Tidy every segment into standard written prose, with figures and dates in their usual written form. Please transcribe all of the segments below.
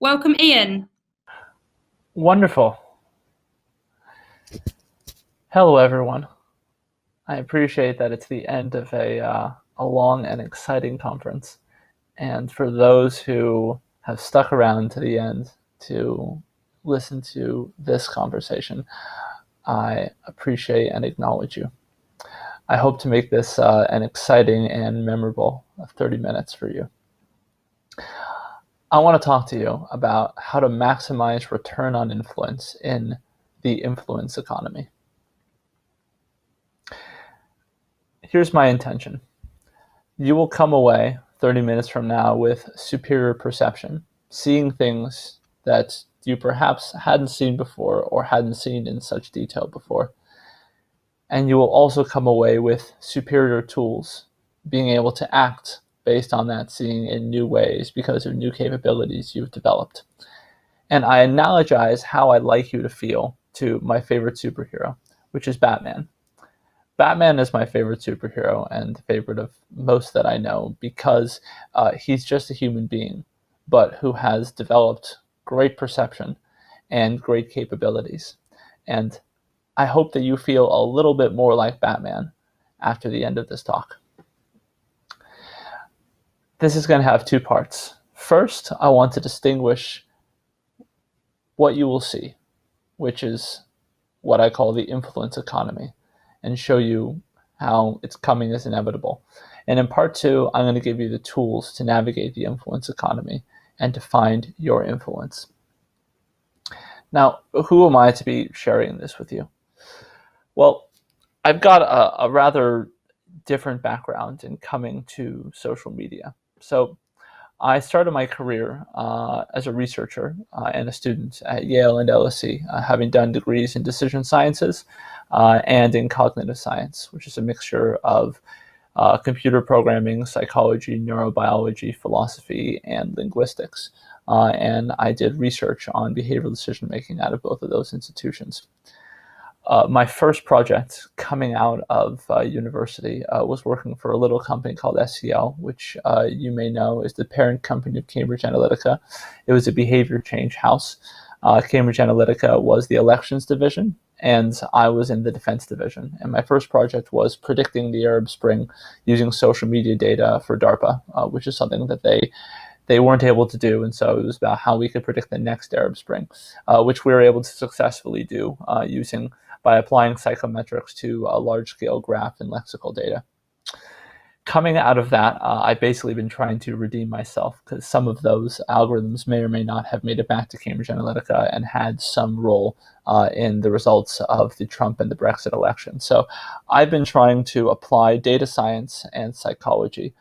Welcome, Ian. Wonderful. Hello, everyone. I appreciate that it's the end of a long and exciting conference. And for those who have stuck around to the end to listen to this conversation, I appreciate and acknowledge you. I hope to make this an exciting and memorable 30 minutes for you. I want to talk to you about how to maximize return on influence in the influence economy. Here's my intention. You will come away 30 minutes from now with superior perception, seeing things that you perhaps hadn't seen before or hadn't seen in such detail before. And you will also come away with superior tools, being able to act based on that seeing in new ways because of new capabilities you've developed. And I analogize how I'd like you to feel to my favorite superhero, which is Batman. Batman is my favorite superhero and the favorite of most that I know because he's just a human being, but who has developed great perception and great capabilities. And I hope that you feel a little bit more like Batman after the end of this talk. This is going to have two parts. First, I want to distinguish what you will see, which is what I call the influence economy, and show you how it's coming as inevitable. And in part two, I'm going to give you the tools to navigate the influence economy and to find your influence. Now, who am I to be sharing this with you? Well, I've got a rather different background in coming to social media. So I started my career as a researcher and a student at Yale and LSE, having done degrees in decision sciences and in cognitive science, which is a mixture of computer programming, psychology, neurobiology, philosophy, and linguistics. And I did research on behavioral decision making out of both of those institutions. My first project coming out of university was working for a little company called SCL, which you may know is the parent company of Cambridge Analytica. It was a behavior change house. Cambridge Analytica was the elections division, and I was in the defense division. And my first project was predicting the Arab Spring using social media data for DARPA, which is something that they weren't able to do. And so it was about how we could predict the next Arab Spring, which we were able to successfully do by applying psychometrics to a large-scale graph and lexical data. Coming out of that, I've basically been trying to redeem myself because some of those algorithms may or may not have made it back to Cambridge Analytica and had some role in the results of the Trump and the Brexit election. So I've been trying to apply data science and psychology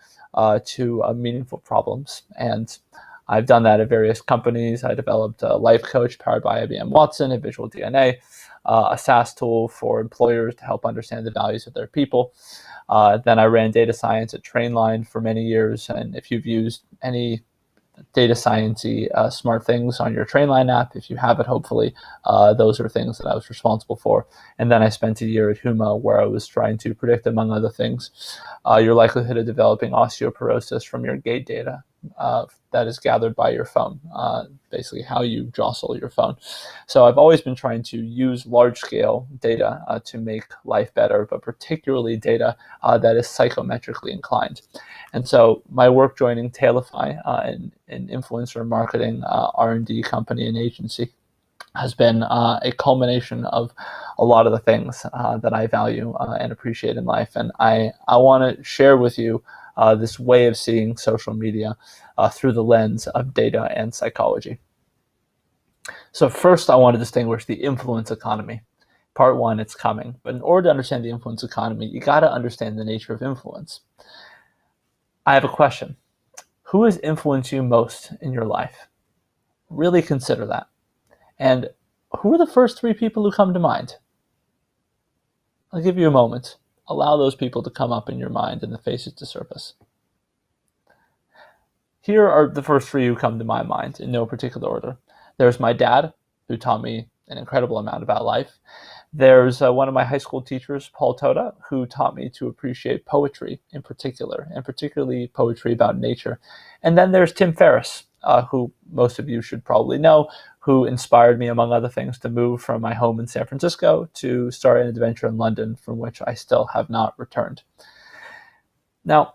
to meaningful problems. And I've done that at various companies. I developed a life coach powered by IBM Watson, a visual DNA, a SaaS tool for employers to help understand the values of their people. Then I ran data science at Trainline for many years. And if you've used any data science-y smart things on your Trainline app, if you have it, hopefully, those are things that I was responsible for. And then I spent a year at Huma where I was trying to predict, among other things, your likelihood of developing osteoporosis from your gait data that is gathered by your phone, basically how you jostle your phone. So I've always been trying to use large-scale data to make life better, but particularly data that is psychometrically inclined. And so my work joining Tailify, an influencer marketing R&D company and agency, has been a culmination of a lot of the things that I value and appreciate in life. And I want to share with you this way of seeing social media through the lens of data and psychology. So first, I want to distinguish the influence economy. Part one, it's coming. But in order to understand the influence economy, you got to understand the nature of influence. I have a question. Who has influenced you most in your life? Really consider that. And who are the first three people who come to mind? I'll give you a moment. Allow those people to come up in your mind and the faces to surface. Here are the first three who come to my mind in no particular order. There's my dad, who taught me an incredible amount about life. There's one of my high school teachers, Paul Toda, who taught me to appreciate poetry in particular, and particularly poetry about nature. And then there's Tim Ferriss, who most of you should probably know, who inspired me, among other things, to move from my home in San Francisco to start an adventure in London, from which I still have not returned. Now,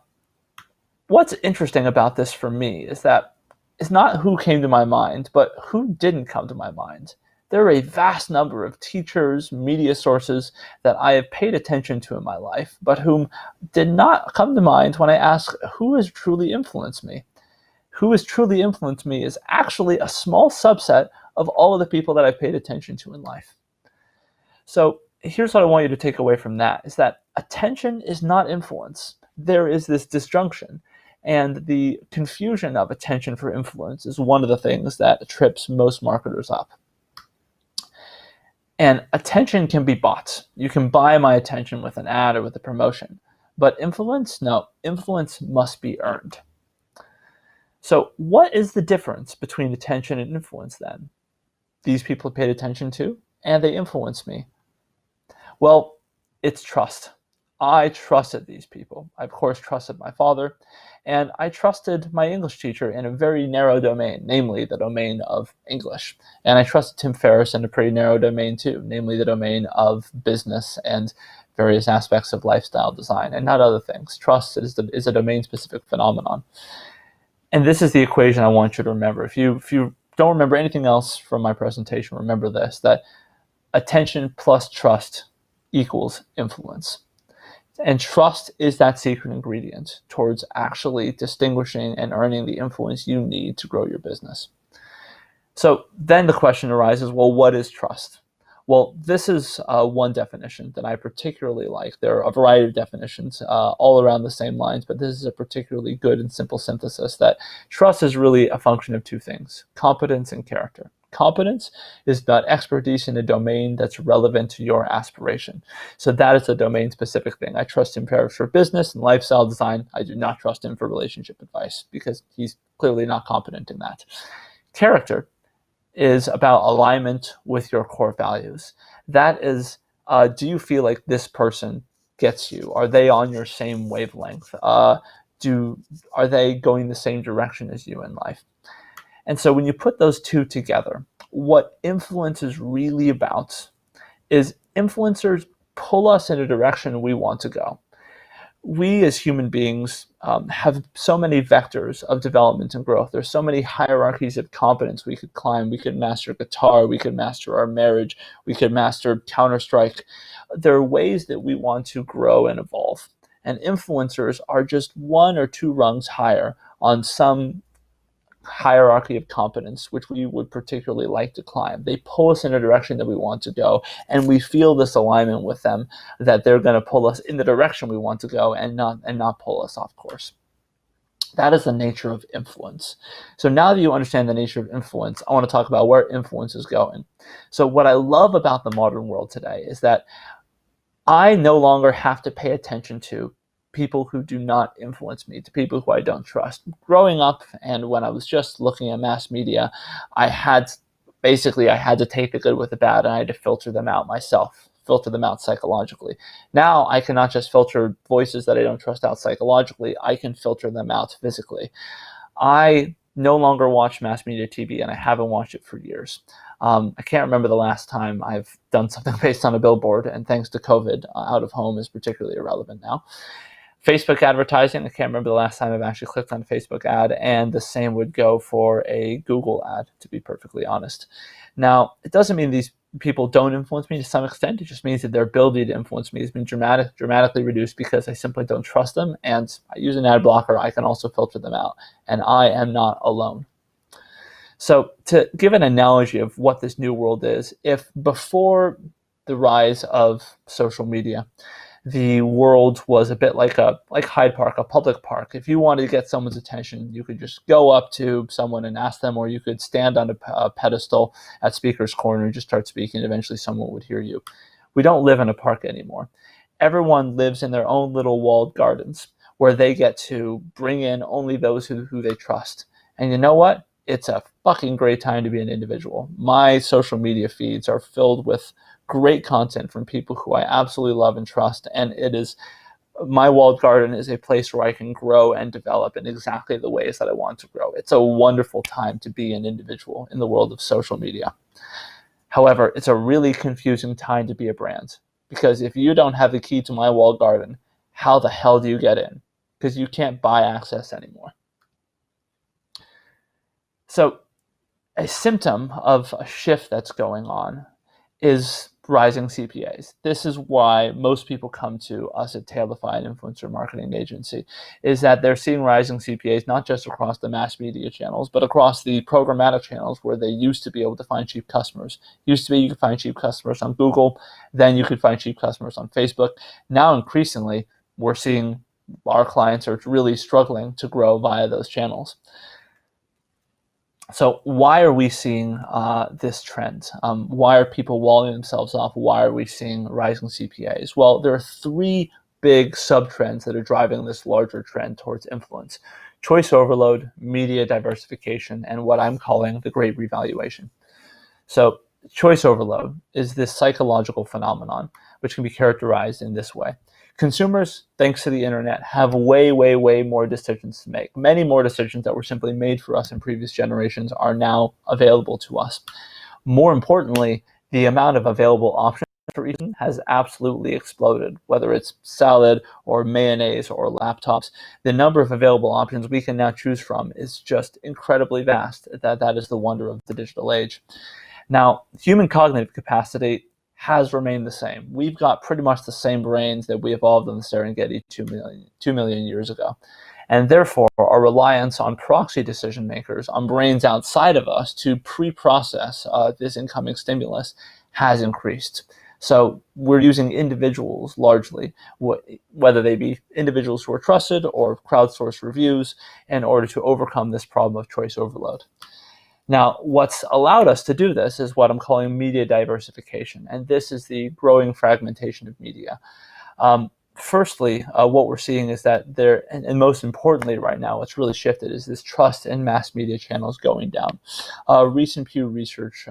what's interesting about this for me is that it's not who came to my mind, but who didn't come to my mind. There are a vast number of teachers, media sources that I have paid attention to in my life, but whom did not come to mind when I ask who has truly influenced me. Who has truly influenced me is actually a small subset of all of the people that I've paid attention to in life. So here's what I want you to take away from that, is that attention is not influence. There is this disjunction. And the confusion of attention for influence is one of the things that trips most marketers up. And attention can be bought. You can buy my attention with an ad or with a promotion. But influence? No, influence must be earned. So what is the difference between attention and influence then? These people paid attention to, and they influenced me. Well, it's trust. I trusted these people. I, of course, trusted my father, and I trusted my English teacher in a very narrow domain, namely the domain of English. And I trusted Tim Ferriss in a pretty narrow domain too, namely the domain of business and various aspects of lifestyle design, and not other things. Trust is a domain-specific phenomenon. And this is the equation I want you to remember. If you don't remember anything else from my presentation, remember this, that attention plus trust equals influence. And trust is that secret ingredient towards actually distinguishing and earning the influence you need to grow your business. So then the question arises, well, what is trust? Well, this is one definition that I particularly like. There are a variety of definitions all around the same lines, but this is a particularly good and simple synthesis that trust is really a function of two things: competence and character. Competence is about expertise in a domain that's relevant to your aspiration. So that is a domain-specific thing. I trust Tim Ferriss for business and lifestyle design. I do not trust him for relationship advice because he's clearly not competent in that. Character is about alignment with your core values. That is, do you feel like this person gets you? Are they on your same wavelength? Are they going the same direction as you in life? And so when you put those two together, what influence is really about is influencers pull us in a direction we want to go. We as human beings have so many vectors of development and growth. There's so many hierarchies of competence we could climb. We could master guitar. We could master our marriage. We could master Counter-Strike. There are ways that we want to grow and evolve. And influencers are just one or two rungs higher on some hierarchy of competence, which we would particularly like to climb. They pull us in a direction that we want to go, and we feel this alignment with them that they're going to pull us in the direction we want to go and not pull us off course. That is the nature of influence. So now that you understand the nature of influence, I want to talk about where influence is going. So what I love about the modern world today is that I no longer have to pay attention to people who do not influence me, to people who I don't trust. Growing up, and when I was just looking at mass media, I had to take the good with the bad, and I had to filter them out myself, filter them out psychologically. Now I can not just filter voices that I don't trust out psychologically, I can filter them out physically. I no longer watch mass media TV, and I haven't watched it for years. I can't remember the last time I've done something based on a billboard, and thanks to COVID, out of home is particularly irrelevant now. Facebook advertising, I can't remember the last time I've actually clicked on a Facebook ad, and the same would go for a Google ad, to be perfectly honest. Now, it doesn't mean these people don't influence me to some extent. It just means that their ability to influence me has been dramatically reduced because I simply don't trust them, and I use an ad blocker. I can also filter them out, and I am not alone. So to give an analogy of what this new world is, if before the rise of social media, the world was a bit like Hyde Park, a public park. If you wanted to get someone's attention, you could just go up to someone and ask them, or you could stand on a pedestal at Speaker's Corner and just start speaking. Eventually someone would hear you. We don't live in a park anymore. Everyone lives in their own little walled gardens where they get to bring in only those who they trust. And you know what? It's a fucking great time to be an individual. My social media feeds are filled with great content from people who I absolutely love and trust, and it is my walled garden is a place where I can grow and develop in exactly the ways that I want to grow. It's a wonderful time to be an individual in the world of social media. However, it's a really confusing time to be a brand, because if you don't have the key to my walled garden, how the hell do you get in? Because you can't buy access anymore. So a symptom of a shift that's going on is rising CPAs. This is why most people come to us at Tailify, an influencer marketing agency, is that they're seeing rising CPAs not just across the mass media channels, but across the programmatic channels where they used to be able to find cheap customers. Used to be you could find cheap customers on Google, then you could find cheap customers on Facebook. Now increasingly, we're seeing our clients are really struggling to grow via those channels. So why are we seeing this trend? Why are people walling themselves off? Why are we seeing rising CPAs? Well, there are three big sub-trends that are driving this larger trend towards influence: choice overload, media diversification, and what I'm calling the great revaluation. So choice overload is this psychological phenomenon, which can be characterized in this way. Consumers, thanks to the internet, have way more decisions to make. Many more decisions that were simply made for us in previous generations are now available to us. More importantly, the amount of available options for eating has absolutely exploded. Whether it's salad or mayonnaise or laptops, the number of available options we can now choose from is just incredibly vast. That is the wonder of the digital age. Now, human cognitive capacity has remained the same. We've got pretty much the same brains that we evolved in the Serengeti 2 million years ago. And therefore, our reliance on proxy decision makers, on brains outside of us to pre-process this incoming stimulus has increased. So we're using individuals largely, whether they be individuals who are trusted or crowdsourced reviews, in order to overcome this problem of choice overload. Now, what's allowed us to do this is what I'm calling media diversification, and this is the growing fragmentation of media. Firstly, what we're seeing is that there, and most importantly right now, what's really shifted is this trust in mass media channels going down. Recent Pew Research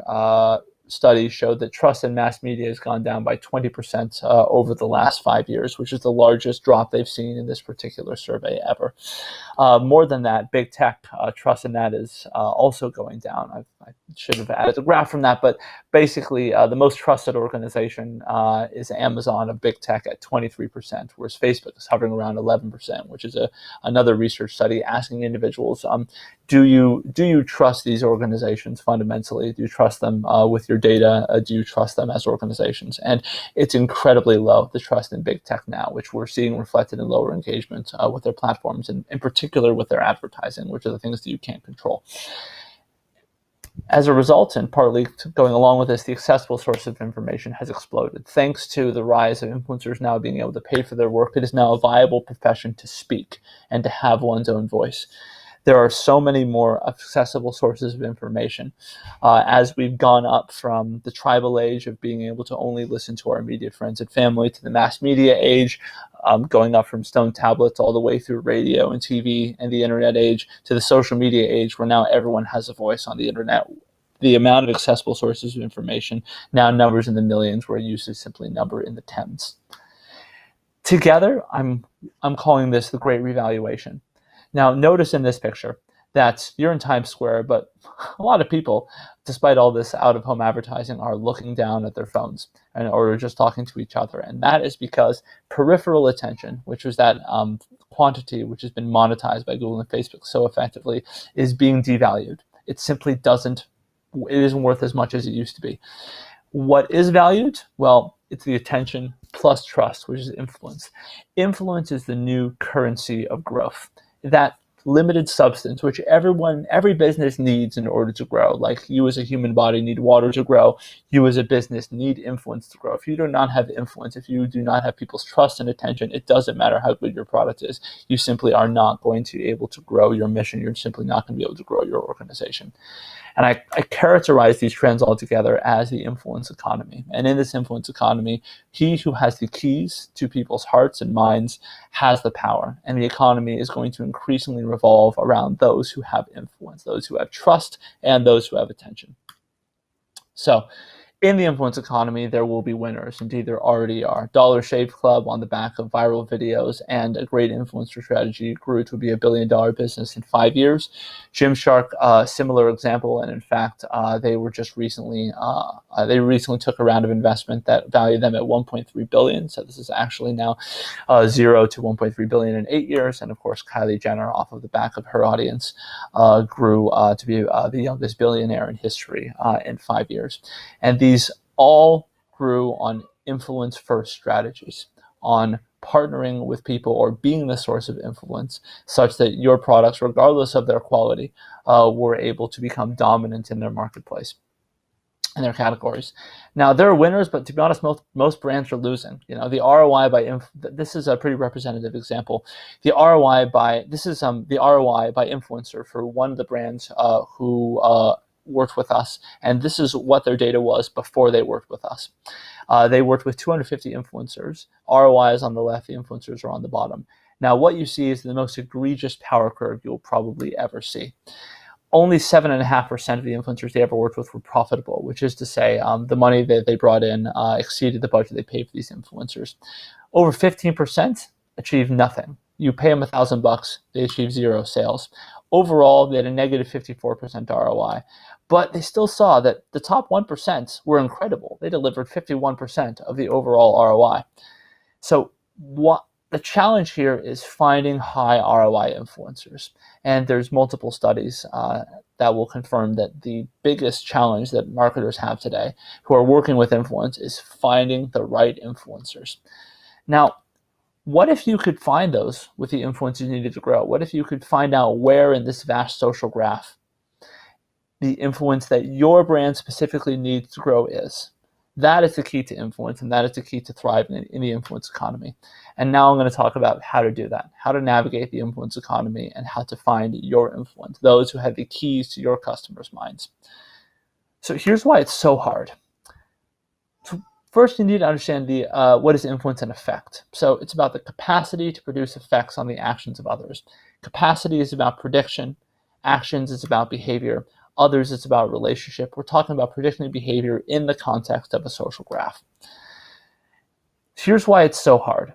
studies showed that trust in mass media has gone down by 20% over the last 5 years, which is the largest drop they've seen in this particular survey ever. More than that, big tech trust in that is also going down. I should have added a graph from that, but basically the most trusted organization is Amazon of big tech at 23%, whereas Facebook is hovering around 11%, which is another research study asking individuals, do you trust these organizations fundamentally? Do you trust them with your data? Do you trust them as organizations? And it's incredibly low, the trust in big tech now, which we're seeing reflected in lower engagement with their platforms, and in particular with their advertising, which are the things that you can't control. As a result, and partly going along with this, the accessible source of information has exploded. Thanks to the rise of influencers now being able to pay for their work, it is now a viable profession to speak and to have one's own voice. There are so many more accessible sources of information. As we've gone up from the tribal age of being able to only listen to our immediate friends and family to the mass media age, going up from stone tablets all the way through radio and TV and the internet age to the social media age where now everyone has a voice on the internet. The amount of accessible sources of information now numbers in the millions, where it used to simply number in the tens. Together, I'm calling this the Great Revaluation. Now, notice in this picture that you're in Times Square, but a lot of people, despite all this out-of-home advertising, are looking down at their phones or just talking to each other. And that is because peripheral attention, which was that quantity which has been monetized by Google and Facebook so effectively, is being devalued. It simply isn't worth as much as it used to be. What is valued? Well, it's the attention plus trust, which is influence. Influence is the new currency of growth. That limited substance, which every business needs in order to grow. Like you as a human body need water to grow, you as a business need influence to grow. If you do not have influence, if you do not have people's trust and attention, it doesn't matter how good your product is. You simply are not going to be able to grow your mission. You're simply not going to be able to grow your organization. And I characterize these trends altogether as the influence economy. And in this influence economy, he who has the keys to people's hearts and minds has the power. And the economy is going to increasingly revolve around those who have influence, those who have trust, and those who have attention. So in the influence economy, there will be winners. Indeed, there already are. Dollar Shave Club, on the back of viral videos and a great influencer strategy, grew to be $1 billion business in 5 years. Gymshark, similar example, and in fact, they recently took a round of investment that valued them at 1.3 billion. So this is actually now 0 to 1.3 billion in 8 years. And of course, Kylie Jenner, off of the back of her audience, grew to be the youngest billionaire in history in 5 years. And these all grew on influence-first strategies, on partnering with people or being the source of influence such that your products, regardless of their quality, were able to become dominant in their marketplace, in their categories. Now, there are winners, but to be honest, most brands are losing. The ROI by this is a pretty representative example. The ROI by influencer for one of the brands who worked with us, and this is what their data was before they worked with us. They worked with 250 influencers. ROI is on the left, the influencers are on the bottom. Now, what you see is the most egregious power curve you'll probably ever see. Only 7.5% of the influencers they ever worked with were profitable, which is to say the money that they brought in exceeded the budget they paid for these influencers. Over 15% achieved nothing. You pay them $1,000, they achieve 0 sales. Overall, they had a negative 54% ROI, but they still saw that the top 1% were incredible. They delivered 51% of the overall ROI. So the challenge here is finding high ROI influencers. And there's multiple studies that will confirm that the biggest challenge that marketers have today who are working with influence is finding the right influencers. Now, what if you could find those with the influence you needed to grow? What if you could find out where in this vast social graph the influence that your brand specifically needs to grow is? That is the key to influence, and that is the key to thriving in the influence economy. And now I'm going to talk about how to do that, how to navigate the influence economy, and how to find your influence, those who have the keys to your customers' minds. So here's why it's so hard. So first, you need to understand what is influence and effect. So it's about the capacity to produce effects on the actions of others. Capacity is about prediction. Actions is about behavior. Others, it's about relationship. We're talking about predicting behavior in the context of a social graph. Here's why it's so hard.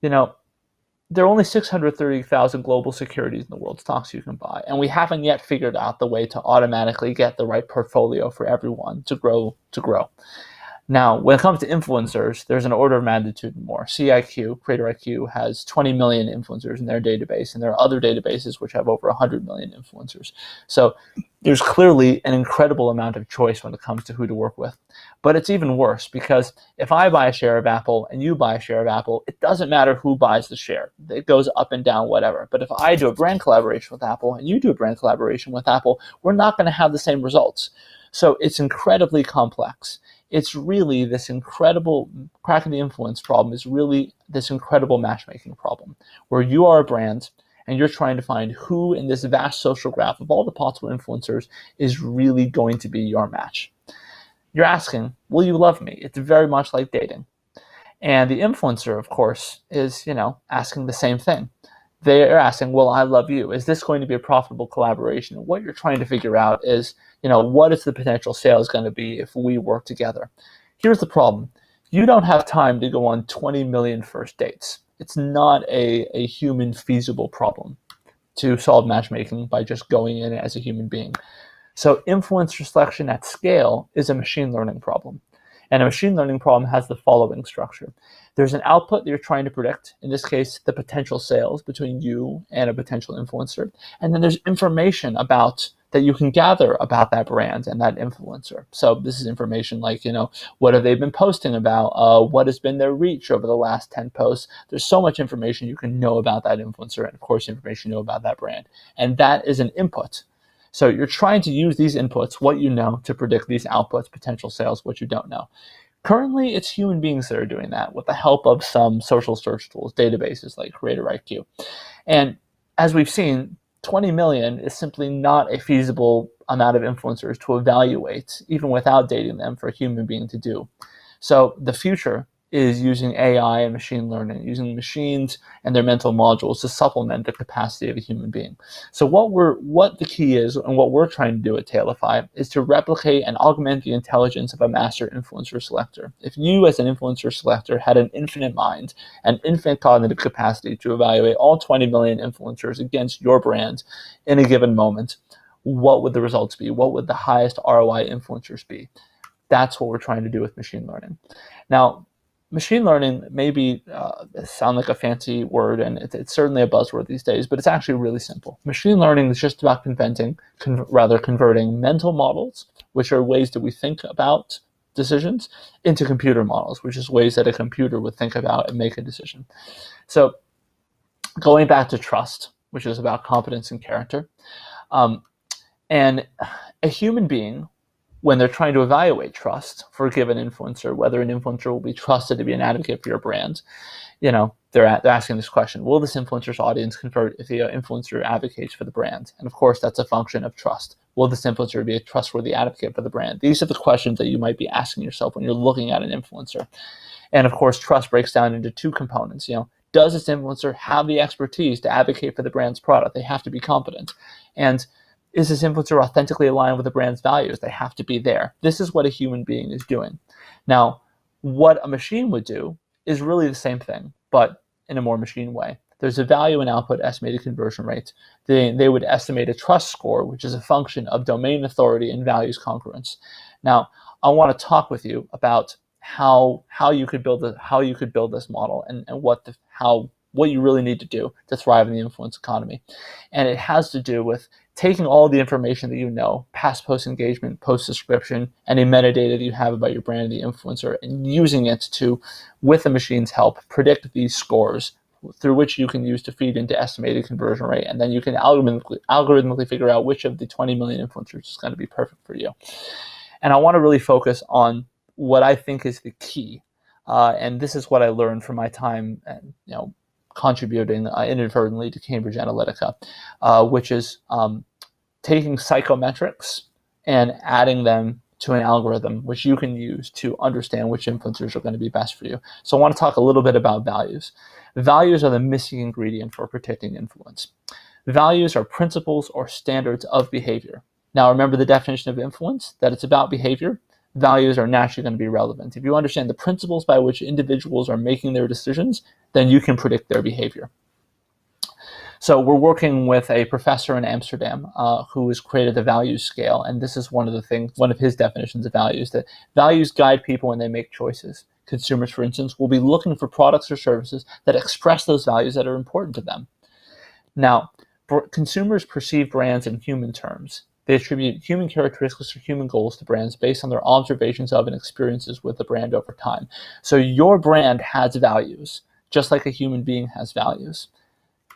There are only 630,000 global securities in the world, stocks you can buy, and we haven't yet figured out the way to automatically get the right portfolio for everyone to grow. Now, when it comes to influencers, there's an order of magnitude more. CIQ, Creator IQ, has 20 million influencers in their database, and there are other databases which have over 100 million influencers. So there's clearly an incredible amount of choice when it comes to who to work with. But it's even worse, because if I buy a share of Apple and you buy a share of Apple, it doesn't matter who buys the share. It goes up and down, whatever. But if I do a brand collaboration with Apple and you do a brand collaboration with Apple, we're not going to have the same results. So it's incredibly complex. It's really this incredible cracking the influence problem is really this incredible matchmaking problem where you are a brand and you're trying to find who in this vast social graph of all the possible influencers is really going to be your match. You're asking, will you love me? It's very much like dating. And the influencer, of course, is, asking the same thing. They're asking, will I love you? Is this going to be a profitable collaboration? And what you're trying to figure out is, what is the potential sales going to be if we work together? Here's the problem. You don't have time to go on 20 million first dates. It's not a human feasible problem to solve matchmaking by just going in as a human being. So influencer selection at scale is a machine learning problem. And a machine learning problem has the following structure. There's an output that you're trying to predict, in this case, the potential sales between you and a potential influencer. And then there's information that you can gather about that brand and that influencer. So this is information like, what have they been posting about? What has been their reach over the last 10 posts? There's so much information you can know about that influencer and, of course, information you know about that brand. And that is an input. So you're trying to use these inputs, what you know, to predict these outputs, potential sales, what you don't know. Currently, it's human beings that are doing that with the help of some social search tools, databases like Creator IQ. And as we've seen, 20 million is simply not a feasible amount of influencers to evaluate, even without dating them, for a human being to do. So the future is using AI and machine learning, using machines and their mental modules to supplement the capacity of a human being. So what the key is, and what we're trying to do at Tailify, is to replicate and augment the intelligence of a master influencer selector. If you as an influencer selector had an infinite mind and infinite cognitive capacity to evaluate all 20 million influencers against your brand in a given moment, what would the results be? What would the highest ROI influencers be? That's what we're trying to do with machine learning. Now, machine learning maybe sound like a fancy word, and it's certainly a buzzword these days, but it's actually really simple. Machine learning is just about converting mental models, which are ways that we think about decisions, into computer models, which is ways that a computer would think about and make a decision. So going back to trust, which is about competence and character, and a human being, when they're trying to evaluate trust for a given influencer, whether an influencer will be trusted to be an advocate for your brand, they're asking this question: will this influencer's audience convert if the influencer advocates for the brand? And of course, that's a function of trust. Will this influencer be a trustworthy advocate for the brand? These are the questions that you might be asking yourself when you're looking at an influencer. And of course, trust breaks down into two components. Does this influencer have the expertise to advocate for the brand's product? They have to be competent. And is this influencer authentically aligned with the brand's values? They have to be there. This is what a human being is doing. Now, what a machine would do is really the same thing, but in a more machine way. There's a value and output estimated conversion rate. They would estimate a trust score, which is a function of domain authority and values congruence. Now, I want to talk with you about how you could build this model, and what you really need to do to thrive in the influence economy. And it has to do with taking all the information that you know, past post engagement, post description, any metadata that you have about your brand and the influencer, and using it to, with the machine's help, predict these scores through which you can use to feed into estimated conversion rate. And then you can algorithmically figure out which of the 20 million influencers is going to be perfect for you. And I want to really focus on what I think is the key. And this is what I learned from my time, contributing inadvertently to Cambridge Analytica, which is taking psychometrics and adding them to an algorithm which you can use to understand which influencers are going to be best for you. So I want to talk a little bit about values. Values are the missing ingredient for predicting influence. Values are principles or standards of behavior. Now remember the definition of influence, that it's about behavior. Values are naturally going to be relevant. If you understand the principles by which individuals are making their decisions, then you can predict their behavior. So we're working with a professor in Amsterdam who has created the values scale, and this is one of his definitions of values, that values guide people when they make choices. Consumers, for instance, will be looking for products or services that express those values that are important to them. Now, consumers perceive brands in human terms. They attribute human characteristics or human goals to brands based on their observations of and experiences with the brand over time. So your brand has values, just like a human being has values.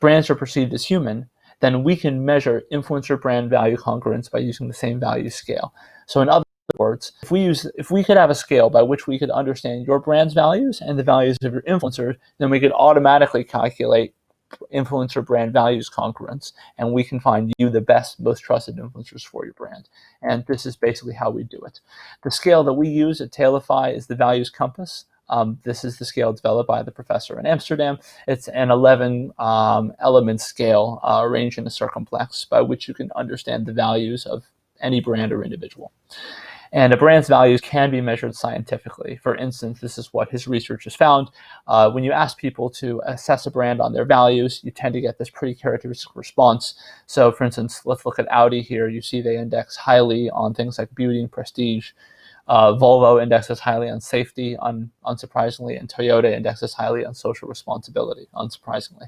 Brands are perceived as human, then we can measure influencer brand value congruence by using the same value scale. So in other words, if we could have a scale by which we could understand your brand's values and the values of your influencers, then we could automatically calculate influencer brand values congruence, and we can find you the best, most trusted influencers for your brand. And this is basically how we do it. The scale that we use at Tailify is the values compass. This is the scale developed by the professor in Amsterdam. It's an 11 element scale arranged in a circumplex by which you can understand the values of any brand or individual. And a brand's values can be measured scientifically. For instance, this is what his research has found. When you ask people to assess a brand on their values, you tend to get this pretty characteristic response. So for instance, let's look at Audi here. You see they index highly on things like beauty and prestige. Volvo indexes highly on safety, unsurprisingly, and Toyota indexes highly on social responsibility, unsurprisingly.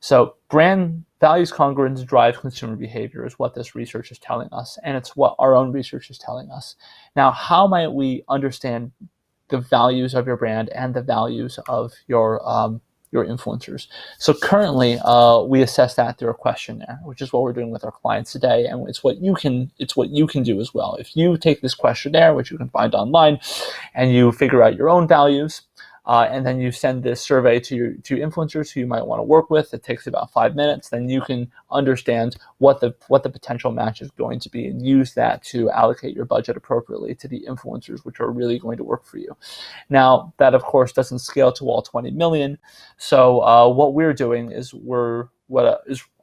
So brand values congruence drives consumer behavior is what this research is telling us, and it's what our own research is telling us. Now, how might we understand the values of your brand and the values of your influencers? So currently, we assess that through a questionnaire, which is what we're doing with our clients today, and it's what you can do as well. If you take this questionnaire, which you can find online, and you figure out your own values, and then you send this survey to influencers who you might want to work with. It takes about 5 minutes. Then you can understand what the potential match is going to be and use that to allocate your budget appropriately to the influencers which are really going to work for you. Now, that of course doesn't scale to all 20 million. So what we're doing is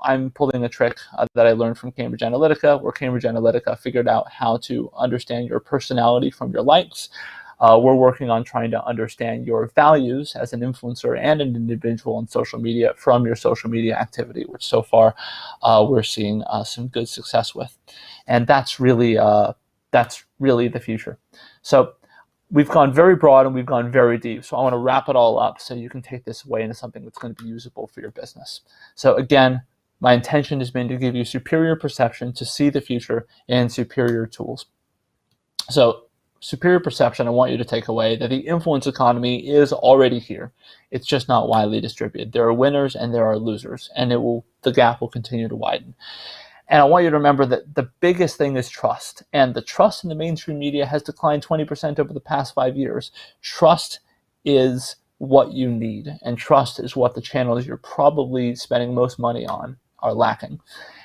I'm pulling a trick that I learned from Cambridge Analytica, where Cambridge Analytica figured out how to understand your personality from your likes. We're working on trying to understand your values as an influencer and an individual on social media from your social media activity, which so far we're seeing some good success with. And that's really the future. So we've gone very broad and we've gone very deep. So I want to wrap it all up so you can take this away into something that's going to be usable for your business. So again, my intention has been to give you superior perception to see the future and superior tools. So superior perception, I want you to take away that the influence economy is already here. It's just not widely distributed. There are winners and there are losers, and the gap will continue to widen. And I want you to remember that the biggest thing is trust. And the trust in the mainstream media has declined 20% over the past 5 years. Trust is what you need, and trust is what the channels you're probably spending most money on are lacking.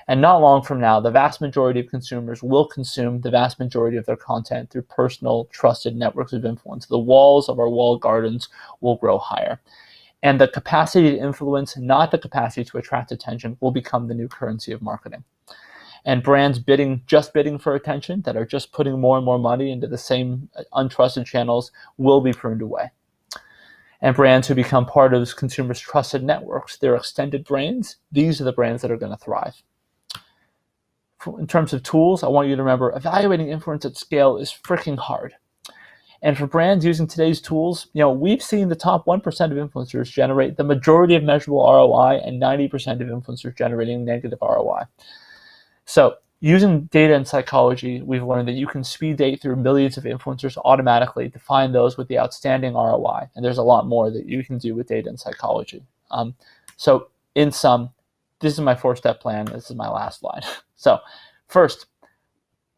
And not long from now, the vast majority of consumers will consume the vast majority of their content through personal, trusted networks of influence. The walls of our walled gardens will grow higher. And the capacity to influence, not the capacity to attract attention, will become the new currency of marketing. And brands just bidding for attention, that are just putting more and more money into the same untrusted channels, will be pruned away. And brands who become part of consumers' trusted networks, their extended brands, these are the brands that are going to thrive. In terms of tools, I want you to remember evaluating influence at scale is freaking hard. And for brands using today's tools, we've seen the top 1% of influencers generate the majority of measurable ROI and 90% of influencers generating negative ROI. So using data and psychology, we've learned that you can speed date through millions of influencers automatically to find those with the outstanding ROI. And there's a lot more that you can do with data and psychology. So in sum, this is my 4-step plan. This is my last slide. So first,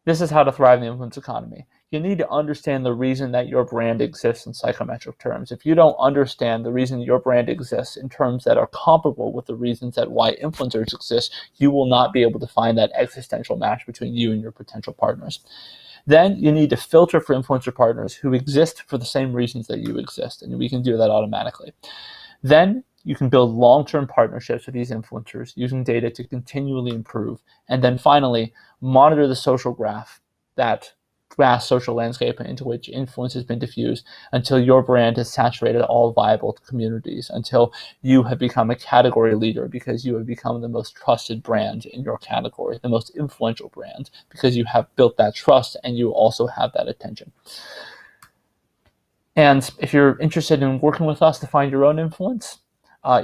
this is how to thrive in the influence economy. You need to understand the reason that your brand exists in psychometric terms. If you don't understand the reason your brand exists in terms that are comparable with the reasons that why influencers exist, you will not be able to find that existential match between you and your potential partners. Then you need to filter for influencer partners who exist for the same reasons that you exist, and we can do that automatically. Then you can build long-term partnerships with these influencers using data to continually improve. And then finally, monitor the social graph, that vast social landscape into which influence has been diffused, until your brand has saturated all viable communities, until you have become a category leader because you have become the most trusted brand in your category, the most influential brand, because you have built that trust and you also have that attention. And if you're interested in working with us to find your own influence,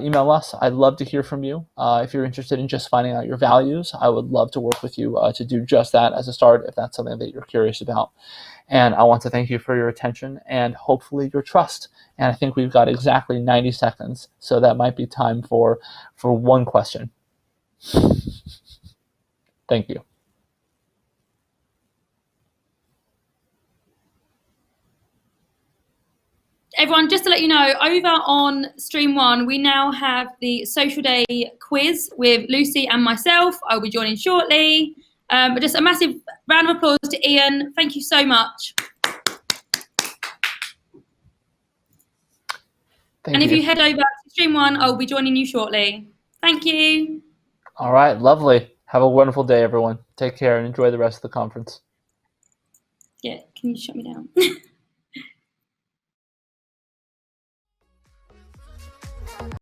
email us. I'd love to hear from you. If you're interested in just finding out your values, I would love to work with you to do just that as a start, if that's something that you're curious about. And I want to thank you for your attention and hopefully your trust. And I think we've got exactly 90 seconds, so that might be time for one question. Thank you. Everyone, just to let you know, over on Stream One, we now have the Social Day quiz with Lucy and myself. I'll be joining shortly. But just a massive round of applause to Ian. Thank you so much. Thank you. If you head over to Stream One, I'll be joining you shortly. Thank you. All right, lovely. Have a wonderful day, everyone. Take care and enjoy the rest of the conference. Yeah, can you shut me down?